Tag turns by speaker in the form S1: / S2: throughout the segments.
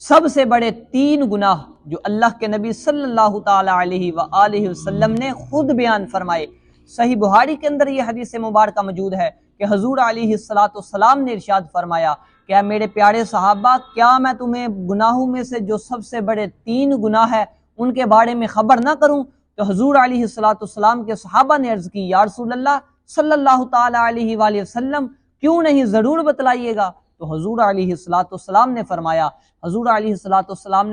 S1: सबसे बड़े 3 गुनाह जो अल्लाह के नबी सल्लल्लाहु ताला अलैहि वआलिहि वसल्लम ने खुद बयान फरमाए। सही बुखारी के अंदर ये हदीस मुबारक मौजूद है कि हुजूर अलैहिस्सलाम ने इरशाद फरमाया, क्या मेरे प्यारे सहाबा, क्या मैं तुम्हें गुनाहों में से जो सबसे बड़े 3 गुनाह है उनके बारे में खबर ना करूं? तो हुजूर अलैहिस्सलाम के सहाबा ने अर्ज की, या रसूल अल्लाह सल्लल्लाहु ताला अलैहि वसल्लम, क्यों नहीं, जरूर बतलाइएगा। तो हुजूर अलैहिस्सलाम ने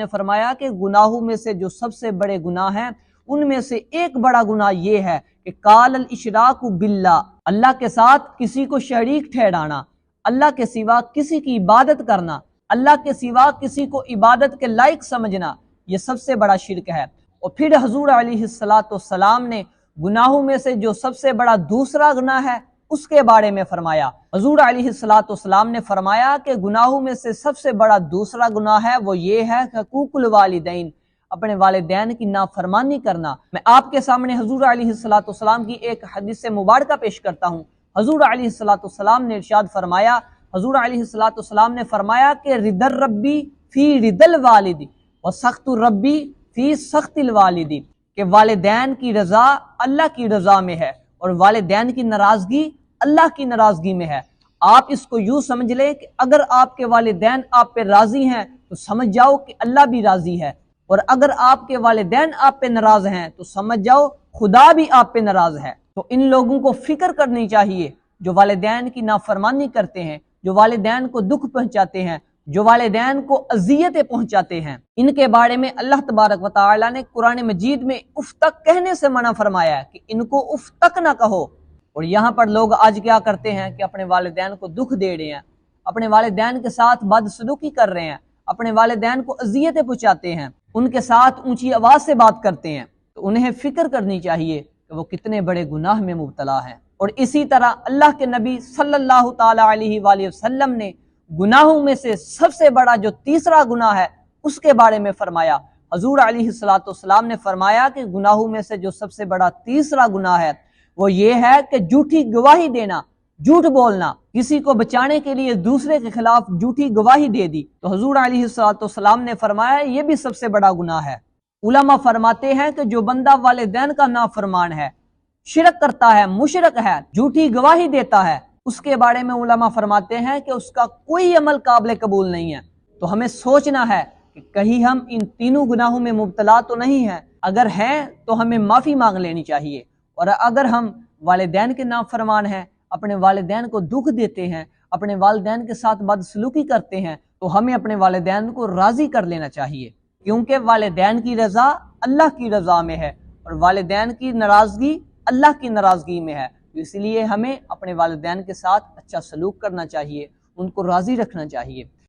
S1: फरमाया कि गुनाहों में से जो सबसे बड़े गुनाह हैं उनमें से एक बड़ा गुनाह ये है कि कालल इशराकु बिल्लाह, अल्लाह के साथ किसी को शरीक ठहराना, अल्लाह के सिवा किसी की इबादत करना, अल्लाह के सिवा किसी को इबादत के लायक समझना, ये सबसे बड़ा शिरक है। और फिर हुजूर अलैहिस्सलाम ने गुनाहों में से जो सबसे बड़ा दूसरा गुनाह है उसके बारे में फरमाया। हुजूर अलैहिस्सलाम ने फरमाया कि गुनाहों में से सबसे बड़ा दूसरा गुनाह है वो ये है हकूकुल वालिदैन, अपने वालिदैन की नाफरमानी करना। मैं आपके सामने हुजूर अलैहिस्सलाम की एक हदीस मुबारक पेश करता हूँ। हुजूर अलैहिस्सलाम ने इरशाद फरमाया, हुजूर अलैहिस्सलाम ने फरमाया कि रिदर रब्बी फी रिदल वालिदी व सख्तुर रब्बी फी सख्तिल वालिदी, कि वालिदैन की रजा अल्लाह की रजा में है और वालिदैन की नाराजगी अल्लाह की नाराजगी में है। आप इसको यूं समझ लें कि अगर आपके वालिदैन आप पे राजी हैं तो समझ जाओ कि अल्लाह भी राजी है, और अगर आपके वालिदैन आप पे नाराज हैं तो समझ जाओ खुदा भी आप पे नाराज है। तो इन लोगों को फिक्र करनी चाहिए जो वालिदैन की नाफरमानी करते हैं, जो वालिदैन को दुख पहुंचाते हैं, जो वालिदैन को अजियतें पहुंचाते हैं। इनके बारे में अल्लाह तबारक व तआला ने कुरान मजीद में उफ तक कहने से मना फरमाया है कि इनको उफ तक ना कहो। और यहाँ पर लोग आज क्या करते हैं कि अपने वालिदैन को दुख दे रहे हैं, अपने वालिदैन के साथ बदसलूकी कर रहे हैं, अपने वालिदैन को अजियतें पहुंचाते हैं, उनके साथ ऊंची आवाज से बात करते हैं। तो उन्हें फिक्र करनी चाहिए कि वो कितने बड़े गुनाह में मुब्तला है। और इसी तरह अल्लाह के नबी सल्लल्लाहु ताला अलैहि वसल्लम ने गुनाहों में से सबसे बड़ा जो तीसरा गुनाह है उसके बारे में फरमाया। हुजूर अलैहिस्सलाम ने फरमाया कि गुनाहों में से जो सबसे बड़ा तीसरा गुनाह है वो ये है कि झूठी गवाही देना, झूठ बोलना, किसी को बचाने के लिए दूसरे के खिलाफ झूठी गवाही दे दी। तो हुजूर अलैहिस्सलाम ने फरमाया ये भी सबसे बड़ा गुनाह है। उलमा फरमाते हैं कि जो बंदा वालिदैन का नाफरमान है, शिरक करता है, मुशरक है, झूठी गवाही देता है, उसके बारे में उलमा फरमाते हैं कि उसका कोई अमल काबिल कबूल नहीं है। तो हमें सोचना है कि कहीं हम इन तीनों गुनाहों में मुब्तला तो नहीं हैं। अगर हैं तो हमें माफ़ी मांग लेनी चाहिए, और अगर हम वालिदैन के नाफरमान हैं, अपने वालिदैन को दुख देते हैं, अपने वालिदैन के साथ बदसलूकी करते हैं, तो हमें अपने वालिदैन को राज़ी कर लेना चाहिए, क्योंकि वालिदैन की रज़ा अल्लाह की रज़ा में है और वालिदैन की नाराज़गी अल्लाह की नाराज़गी में है। तो इसलिए हमें अपने वालिदैन के साथ अच्छा सलूक करना चाहिए, उनको राज़ी रखना चाहिए।